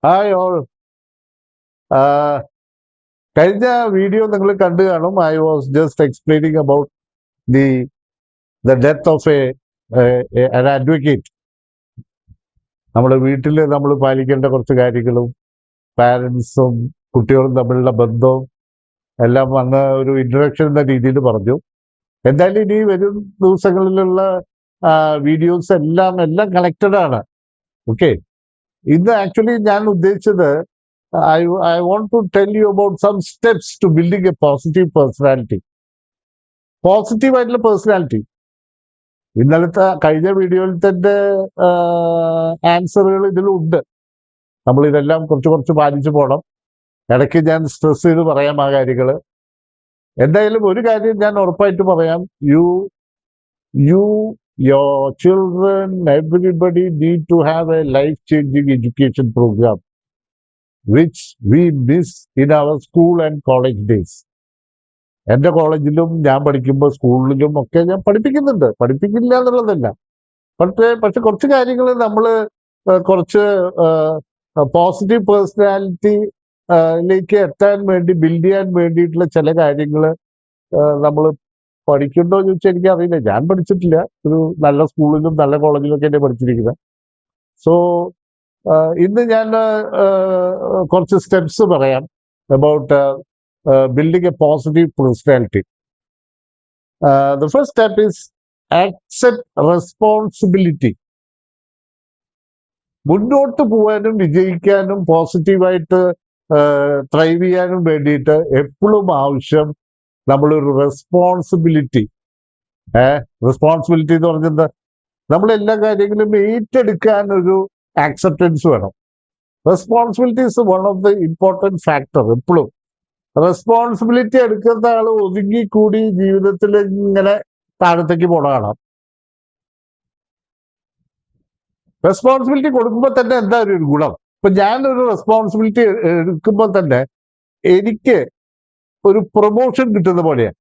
Hi all. കഴിഞ്ഞ video നിങ്ങൾ കണ്ടു കാണും. I was just explaining about the death of an advocate. നമ്മുടെ വീട്ടിൽ നമ്മൾ പാലിക്കേണ്ട കുറച്ച് കാര്യങ്ങളും പാരൻസും കുട്ടികളും തമ്മിലുള്ള ബന്ധവും എല്ലാം വന്ന ഒരു ഇൻട്രൊഡക്ഷൻ എന്ന രീതിയിൽ പറഞ്ഞു. എന്തായാലും ഇനി വരും ദിവസങ്ങളിലുള്ള വീഡിയോസ് എല്ലാം കണക്റ്റഡ് ആണ്. ഓക്കെ, ഇന്ന് ആക്ച്വലി ഞാൻ ഉദ്ദേശിച്ചത് I want to tell you about some steps to building a positive personality. Positive ആയിട്ടുള്ള പേഴ്സണാലിറ്റി. ഇന്നലത്തെ കഴിഞ്ഞ വീഡിയോയിൽ തന്നെ ആൻസറുകൾ ഇതിലുണ്ട്. നമ്മൾ ഇതെല്ലാം കുറച്ച് പാലിച്ചു പോകണം. ഇടയ്ക്ക് ഞാൻ സ്ട്രെസ് ചെയ്ത് പറയാം ആ കാര്യങ്ങൾ. എന്തായാലും ഒരു കാര്യം ഞാൻ ഉറപ്പായിട്ട് പറയാം. your children, everybody need to have a life-changing education program which we miss in our school and college days. എൻ്റെ കോളേജിലും ഞാൻ പഠിക്കുമ്പോൾ സ്കൂളിലും ഒക്കെ ഞാൻ പഠിപ്പിക്കുന്നുണ്ട്, പഠിപ്പിക്കില്ല എന്നുള്ളതല്ല. പക്ഷെ കുറച്ച് കാര്യങ്ങൾ നമ്മൾ കുറച്ച് പോസിറ്റീവ് പേഴ്സണാലിറ്റിയിലേക്ക് എത്താൻ വേണ്ടി ബിൽഡ് ചെയ്യാൻ വേണ്ടിയിട്ടുള്ള ചില കാര്യങ്ങൾ നമ്മൾ പഠിക്കണ്ടോ എന്ന് ചോദിച്ചാൽ എനിക്ക് അറിയില്ല. ഞാൻ പഠിച്ചിട്ടില്ല. ഒരു നല്ല സ്കൂളിലും നല്ല കോളേജിലും ഒക്കെ പഠിച്ചിരിക്കുന്നത്. സോ ഇന്ന് ഞാൻ കുറച്ച് സ്റ്റെപ്സ് പറയാം about building A positive personality. The first step is accept responsibility. മുന്നോട്ട് പോകാനും വിജയിക്കാനും പോസിറ്റീവായിട്ട് ത്രൈവ് ചെയ്യാനും വേണ്ടിയിട്ട് എപ്പോഴും ആവശ്യം നമ്മളൊരു റെസ്പോൺസിബിലിറ്റി. റെസ്പോൺസിബിലിറ്റി എന്ന് പറഞ്ഞത് നമ്മളെല്ലാ കാര്യങ്ങളും ഏറ്റെടുക്കാൻ ഒരു ആക്സെപ്റ്റൻസ് വേണം. Responsibility is one of the important factor. എപ്പോഴും റെസ്പോൺസിബിലിറ്റി എടുക്കുന്ന ആൾ ഒതുങ്ങിക്കൂടി ജീവിതത്തിൽ ഇങ്ങനെ താഴത്തേക്ക് പോണ കാണാം. റെസ്പോൺസിബിലിറ്റി കൊടുക്കുമ്പോൾ തന്നെ എന്താ ഒരു ഗുണം? ഇപ്പൊ ഞാനൊരു റെസ്പോൺസിബിലിറ്റി എടുക്കുമ്പോൾ തന്നെ എനിക്ക് ഒരു പ്രൊമോഷൻ കിട്ടുന്ന പോലെയാണ്.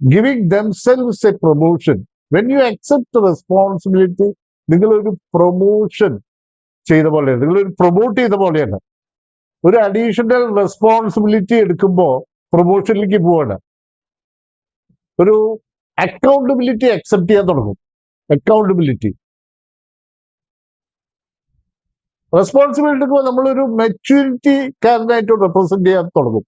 Giving themselves A promotion. When you accept responsibility, നിങ്ങളൊരു പ്രൊമോഷൻ ചെയ്ത പോലെയാണ്, നിങ്ങളൊരു പ്രൊമോട്ട് ചെയ്ത പോലെയാണ്. ഒരു അഡീഷണൽ റെസ്പോൺസിബിലിറ്റി എടുക്കുമ്പോൾ പ്രൊമോഷനിലേക്ക് പോവാണ്. ഒരു അക്കൗണ്ടബിലിറ്റി അക്സെപ്റ്റ് ചെയ്യാൻ തുടങ്ങും. അക്കൗണ്ടബിലിറ്റി, റെസ്പോൺസിബിലിറ്റി എടുക്കുമ്പോൾ നമ്മളൊരു മെച്യൂരിറ്റി കാരനായിട്ട് റെപ്രസെന്റ് ചെയ്യാൻ തുടങ്ങും.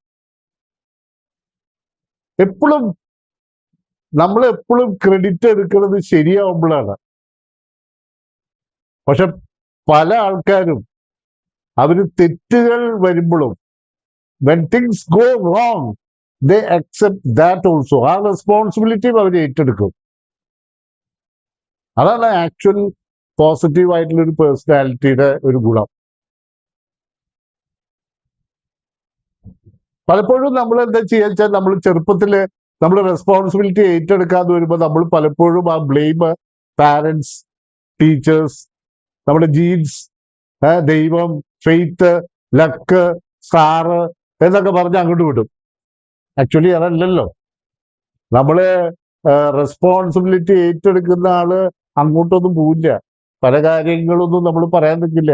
നമ്മൾ എപ്പോഴും ക്രെഡിറ്റ് എടുക്കുന്നത് ശരിയാവുമ്പോഴാണ്. പക്ഷെ പല ആൾക്കാരും അവര് തെറ്റുകൾ വരുമ്പോഴും when things go wrong they accept that also. ആ റെസ്പോൺസിബിലിറ്റിയും അവർ ഏറ്റെടുക്കും. അതാണ് ആക്ച്വൽ പോസിറ്റീവ് ആയിട്ടുള്ള ഒരു പേഴ്സണാലിറ്റിയുടെ ഒരു ഗുണം. പലപ്പോഴും നമ്മൾ എന്താ ചെയ്യാ വെച്ചാൽ, നമ്മൾ ചെറുപ്പത്തിൽ നമ്മൾ റെസ്പോൺസിബിലിറ്റി ഏറ്റെടുക്കാതെ വരുമ്പോൾ നമ്മൾ പലപ്പോഴും ആ ബ്ലെയിം പാരൻസ്, ടീച്ചേഴ്സ്, നമ്മുടെ ജീൻസ്, ദൈവം, ഫെയ്ത്ത്, ലക്ക്, സ്റ്റാറ് എന്നൊക്കെ പറഞ്ഞ് അങ്ങോട്ട് വിടും. ആക്ച്വലി അതല്ലല്ലോ. നമ്മള് റെസ്പോൺസിബിലിറ്റി ഏറ്റെടുക്കുന്ന ആള് അങ്ങോട്ടൊന്നും പോവില്ല. പല കാര്യങ്ങളൊന്നും നമ്മൾ പറയാൻ നിൽക്കില്ല.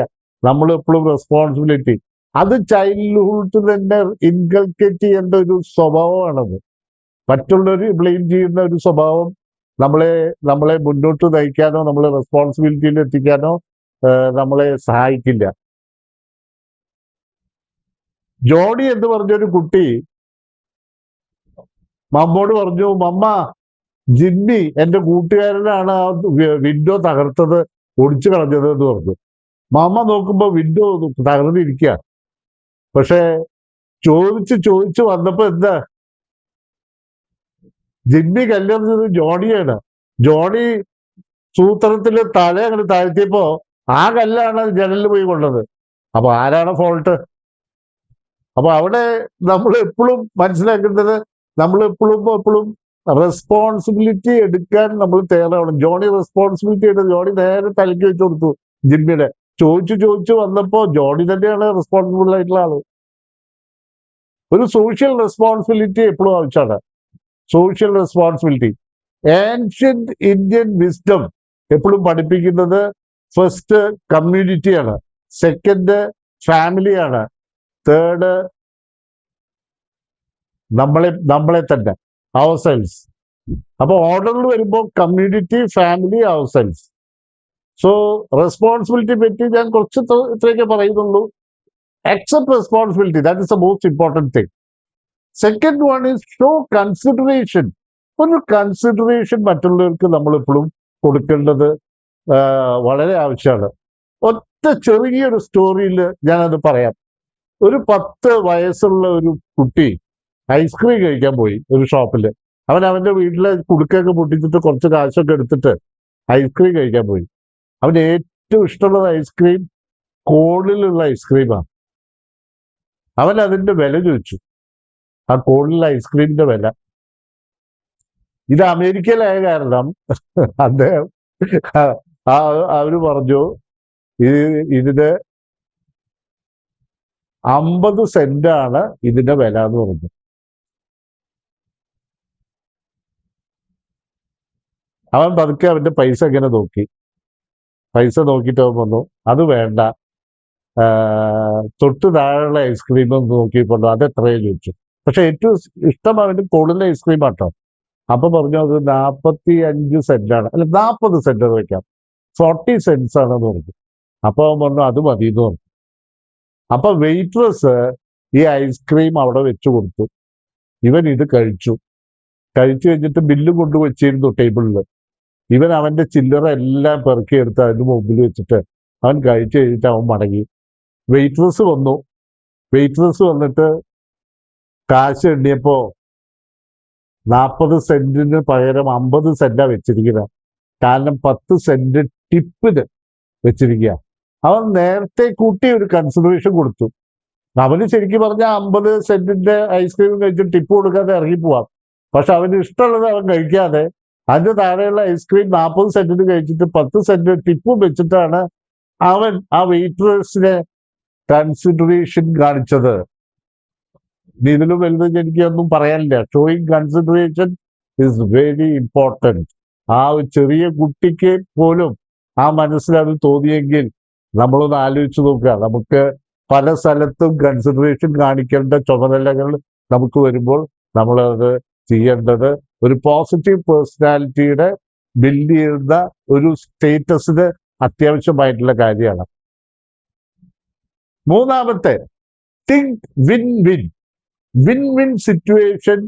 നമ്മൾ എപ്പോഴും റെസ്പോൺസിബിലിറ്റി, അത് ചൈൽഡ്ഹുഡ് തന്നെ ഇൻകൾക്കേറ്റ് ചെയ്യേണ്ട ഒരു സ്വഭാവമാണത്. മറ്റുള്ളവർ ബ്ലെയിം ചെയ്യുന്ന ഒരു സ്വഭാവം നമ്മളെ മുന്നോട്ട് നയിക്കാനോ നമ്മളെ റെസ്പോൺസിബിലിറ്റിയിൽ എത്തിക്കാനോ നമ്മളെ സഹായിക്കില്ല. ജോണി എന്ന് പറഞ്ഞൊരു കുട്ടി മമ്മോട് പറഞ്ഞു, മമ്മ, ജിമ്മി എന്റെ കൂട്ടുകാരനാണ് ആ വിൻഡോ തകർത്തത്, ഒടിച്ചു കളഞ്ഞത് എന്ന് പറഞ്ഞു. മമ്മ നോക്കുമ്പോ വിൻഡോ തകർന്നിരിക്കുക. പക്ഷെ ചോദിച്ചു വന്നപ്പോ എന്താ, ജിമ്മി കല്യാണം ചെയ്തത് ജോണിയാണ്. ജോണി സൂത്രത്തില് തല അങ്ങനെ താഴ്ത്തിയപ്പോ ആ കല്ലാണ് ജനലിൽ പോയി കൊണ്ടത്. അപ്പൊ ആരാണ് ഫോൾട്ട്? അപ്പൊ അവിടെ നമ്മൾ എപ്പോഴും മനസ്സിലാക്കേണ്ടത്, നമ്മൾ എപ്പോഴും റെസ്പോൺസിബിലിറ്റി എടുക്കാൻ നമ്മൾ തയ്യാറാവണം. ജോണി റെസ്പോൺസിബിലിറ്റി എടുത്ത് ജോണി നേരെ തലയ്ക്ക് വെച്ച് കൊടുത്തു ജിമ്മിയുടെ. ചോദിച്ചു വന്നപ്പോ ജോണി തന്നെയാണ് റെസ്പോൺസിബിൾ ആയിട്ടുള്ള ആള്. ഒരു സോഷ്യൽ റെസ്പോൺസിബിലിറ്റി എപ്പോഴും ആവശ്യമാണ്. Social responsibility. Ancient Indian wisdom എപ്പോഴും പഠിപ്പിക്കുന്നത് ഫസ്റ്റ് കമ്മ്യൂണിറ്റിയാണ്, സെക്കൻഡ് ഫാമിലിയാണ്. തേർഡ് നമ്മളെ തന്നെ, അവർ സെൽസ്. അപ്പൊ ഓർഡറിൽ വരുമ്പോൾ community, family, our selves. So responsibility പറ്റി ഞാൻ കുറച്ച് ഇത്രയൊക്കെ പറയുന്നുള്ളൂ. Accept responsibility, that is the most important thing. Second one is show consideration. ഒരു കൺസിഡറേഷൻ മറ്റുള്ളവർക്ക് നമ്മൾ എപ്പോഴും കൊടുക്കേണ്ടത് വളരെ ആവശ്യമാണ്. ഒറ്റ ചെറിയൊരു സ്റ്റോറിയിൽ ഞാനത് പറയാം. ഒരു 10 വയസ്സുള്ള ഒരു കുട്ടി ഐസ്ക്രീം കഴിക്കാൻ പോയി ഒരു ഷോപ്പിൽ. അവന്റെ വീട്ടിലെ കുടുക്കൊക്കെ പൊട്ടിച്ചിട്ട് കുറച്ച് കാശൊക്കെ എടുത്തിട്ട് ഐസ്ക്രീം കഴിക്കാൻ പോയി. അവന് ഏറ്റവും ഇഷ്ടമുള്ളത് ഐസ്ക്രീം കോണിലുള്ള ഐസ്ക്രീമാണ്. അവൻ അതിന്റെ വില ചോദിച്ചു, ആ കോണിലുള്ള ഐസ്ക്രീമിന്റെ വില. ഇത് അമേരിക്കയിലായ കാരണം അദ്ദേഹം അവര് പറഞ്ഞു ഇതിന് 50 സെന്റാണ് ഇതിന്റെ വില എന്ന് പറഞ്ഞു. അവൻ പതുക്കെ അവന്റെ പൈസ ഇങ്ങനെ നോക്കി. പൈസ നോക്കിയിട്ട് അവൻ പറഞ്ഞു അത് വേണ്ട, തൊട്ട് താഴെയുള്ള ഐസ്ക്രീം ഒന്ന് നോക്കിയപ്പോൾ അത് എത്രയും ചോദിച്ചു. പക്ഷെ ഏറ്റവും ഇഷ്ടം അവന്റെ കോണിലെ ഐസ്ക്രീം ആട്ടോ. അപ്പൊ പറഞ്ഞു അത് 45 സെന്റാണ്, അല്ല 40 സെന്റ് വയ്ക്കാം, 40 സെന്റ്സ് ആണെന്ന് പറഞ്ഞു. അപ്പൊ അവൻ പറഞ്ഞു അത് മതി എന്ന് പറഞ്ഞു. അപ്പൊ വെയിറ്റ്രസ് ഈ ഐസ്ക്രീം അവിടെ വെച്ചു കൊടുത്തു. ഇവൻ ഇത് കഴിച്ചു കഴിഞ്ഞിട്ട് ബില്ലും കൊണ്ടുവച്ചിരുന്നു ടേബിളിൽ. ഇവൻ അവന്റെ ചില്ലറ എല്ലാം പെറുക്കിയെടുത്ത് അതിന് മുമ്പിൽ വെച്ചിട്ട് അവൻ കഴിച്ചു കഴിഞ്ഞിട്ട് അവൻ മടങ്ങി. വെയിറ്റ്രസ് വന്നിട്ട് കാശ് എണ്ണിയപ്പോ 40 സെന്റിന് പകരം 50 സെന്റാ വെച്ചിരിക്കുന്നത്. കാരണം 10 സെന്റ് ടിപ്പിന് വെച്ചിരിക്കുക. അവൻ നേരത്തെ കൂട്ടി ഒരു കൺസിഡറേഷൻ കൊടുത്തു. അവന് ശരിക്കും പറഞ്ഞാൽ 50 സെന്റിന്റെ ഐസ്ക്രീം കഴിച്ചിട്ട് ടിപ്പ് കൊടുക്കാതെ ഇറങ്ങിപ്പോവാം. പക്ഷെ അവന് ഇഷ്ടമുള്ളത് അവൻ കഴിക്കാതെ അതിന് താഴെയുള്ള ഐസ്ക്രീം 40 സെന്റിന് കഴിച്ചിട്ട് 10 സെന്റ് ടിപ്പും വെച്ചിട്ടാണ് അവൻ ആ വെയിറ്റേഴ്സിനെ കൺസിഡറേഷൻ കാണിച്ചത്. ഇതിലും വലുത് എനിക്കൊന്നും പറയാനില്ല. Showing consideration is very important. ആ ചെറിയ കുട്ടിക്ക് പോലും ആ മനസ്സിൽ അത് തോന്നിയെങ്കിൽ നമ്മളൊന്ന് ആലോചിച്ച് നോക്കുക. നമുക്ക് പല സ്ഥലത്തും കൺസിഡറേഷൻ കാണിക്കേണ്ട ചുമതലകൾ നമുക്ക് വരുമ്പോൾ നമ്മളത് ചെയ്യേണ്ടത് ഒരു പോസിറ്റീവ് പേഴ്സണാലിറ്റിയുടെ ബിൽഡ് ചെയ്യുന്ന ഒരു സ്റ്റേറ്റസിന് അത്യാവശ്യമായിട്ടുള്ള കാര്യമാണ്. മൂന്നാമത്തെ, think win win. Win win situation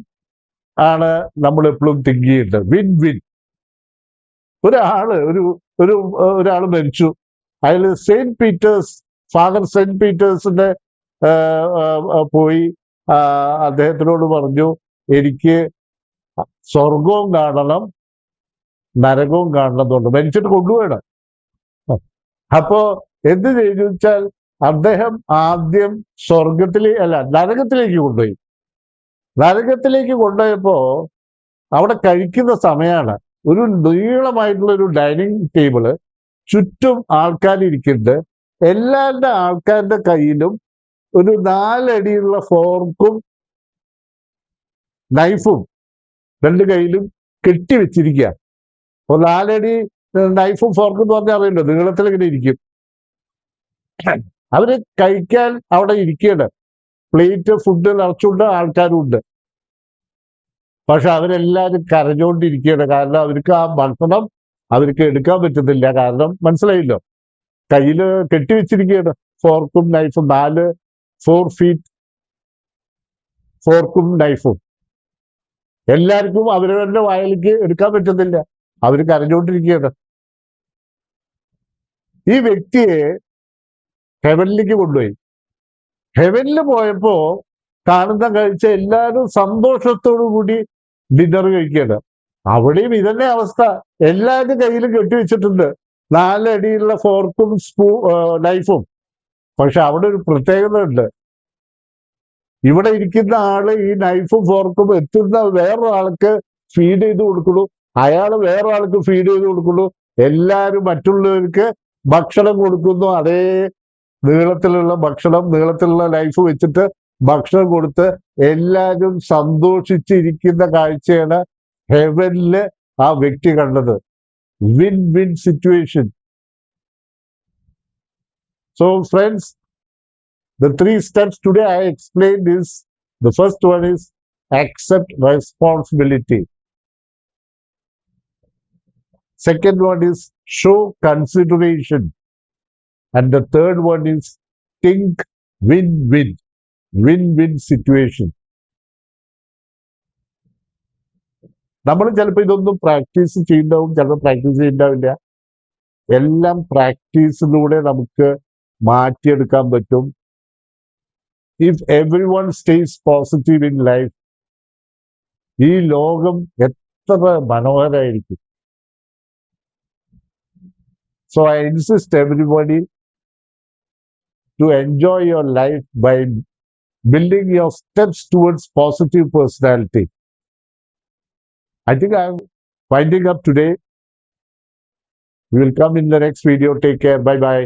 ആണ് നമ്മൾ എപ്പോഴും തിങ്ക് ചെയ്യേണ്ടത്. Win win. ഒരാള് മരിച്ചു. അതിൽ ഫാദർ സെന്റ് പീറ്റേഴ്സിന്റെ പോയി അദ്ദേഹത്തിനോട് പറഞ്ഞു എനിക്ക് സ്വർഗവും കാണണം നരകവും കാണണം എന്നുണ്ട്. മരിച്ചിട്ട് കൊണ്ടുപോയണം. അപ്പോ എന്ത് ചെയ്തു വെച്ചാൽ അദ്ദേഹം ആദ്യം നരകത്തിലേക്ക് കൊണ്ടുപോയി. നരകത്തിലേക്ക് കൊണ്ടുപോയപ്പോ അവിടെ കഴിക്കുന്ന സമയമാണ്. ഒരു നീളമായിട്ടുള്ള ഒരു ഡൈനിങ് ടേബിള്, ചുറ്റും ആൾക്കാരിയ്ക്കുന്നുണ്ട്. ആൾക്കാരുടെ കയ്യിലും ഒരു 4 അടിയുള്ള ഫോർക്കും നൈഫും 2 കയ്യിലും കെട്ടിവെച്ചിരിക്കുക. അപ്പൊ 4 അടി നൈഫും ഫോർക്കും എന്ന് പറഞ്ഞാൽ അറിയല്ലോ, നീളത്തിൽ ഇങ്ങനെ ഇരിക്കും. അവര് കഴിക്കാൻ അവിടെ ഇരിക്കുകയാണ്. പ്ലേറ്റ് ഫുഡ് നിറച്ചുകൊണ്ട് ആൾക്കാരും ഉണ്ട്. പക്ഷെ അവരെല്ലാവരും കരഞ്ഞുകൊണ്ടിരിക്കുകയാണ്. കാരണം അവർക്ക് ആ ഭക്ഷണം അവർക്ക് എടുക്കാൻ പറ്റുന്നില്ല. കാരണം മനസ്സിലായില്ലോ, കയ്യില് കെട്ടിവെച്ചിരിക്കുകയാണ് ഫോർക്കും നൈഫും. 4 ഫീറ്റ് ഫോർക്കും നൈഫും. എല്ലാവർക്കും അവരവരുടെ വായിലേക്ക് എടുക്കാൻ പറ്റുന്നില്ല. അവര് കരഞ്ഞുകൊണ്ടിരിക്കുകയാണ്. ഈ വ്യക്തിയെ ഹെവനിലേക്ക് കൊണ്ടുപോയി. ഹെവനിൽ പോയപ്പോ കാണുന്ന കാഴ്ച എല്ലാവരും സന്തോഷത്തോടു കൂടി ഡിന്നർ കഴിക്കുകയാണ്. അവിടെയും ഇതന്നെ അവസ്ഥ. എല്ലാവരുടെ കയ്യിലും കെട്ടിവെച്ചിട്ടുണ്ട് 4 അടിയുള്ള ഫോർക്കും നൈഫും. പക്ഷെ അവിടെ ഒരു പ്രത്യേകത ഉണ്ട്. ഇവിടെ ഇരിക്കുന്ന ആള് ഈ നൈഫും ഫോർക്കും എത്തുന്ന വേറൊരാൾക്ക് ഫീഡ് ചെയ്ത് കൊടുക്കുന്നു. അയാൾ വേറൊരാൾക്ക് ഫീഡ് ചെയ്ത് കൊടുക്കുന്നു. എല്ലാവരും മറ്റുള്ളവർക്ക് ഭക്ഷണം കൊടുക്കുന്നു. അതേ നീളത്തിലുള്ള ലൈഫ് വെച്ചിട്ട് ഭക്ഷണം കൊടുത്ത് എല്ലാവരും സന്തോഷിച്ചിരിക്കുന്ന കാഴ്ചയാണ് ഹെവനില് ആ വ്യക്തി കണ്ടത്. Win win situation. So friends, The three steps today I explained is, the first one is accept responsibility. Second one is show consideration. And the third one is think win-win. Win-win situation. നമ്മൾ ചിലപ്പോൾ ഇതൊന്നും practice ചെയ്യുന്നതും ചിലപ്പോൾ practice ചെയ്യണ്ടാവില്ല. എല്ലാം പ്രാക്ടീസിലൂടെ നമുക്ക് മാറ്റിയെടുക്കാൻ പറ്റും. If every one stays positive in life, ഈ ലോകം എത്ര മനോഹരമായിരിക്കും. So I insist everybody to enjoy your life by building your steps towards positive personality. I think I'm winding up today. We will come in the next video. Take care. Bye bye.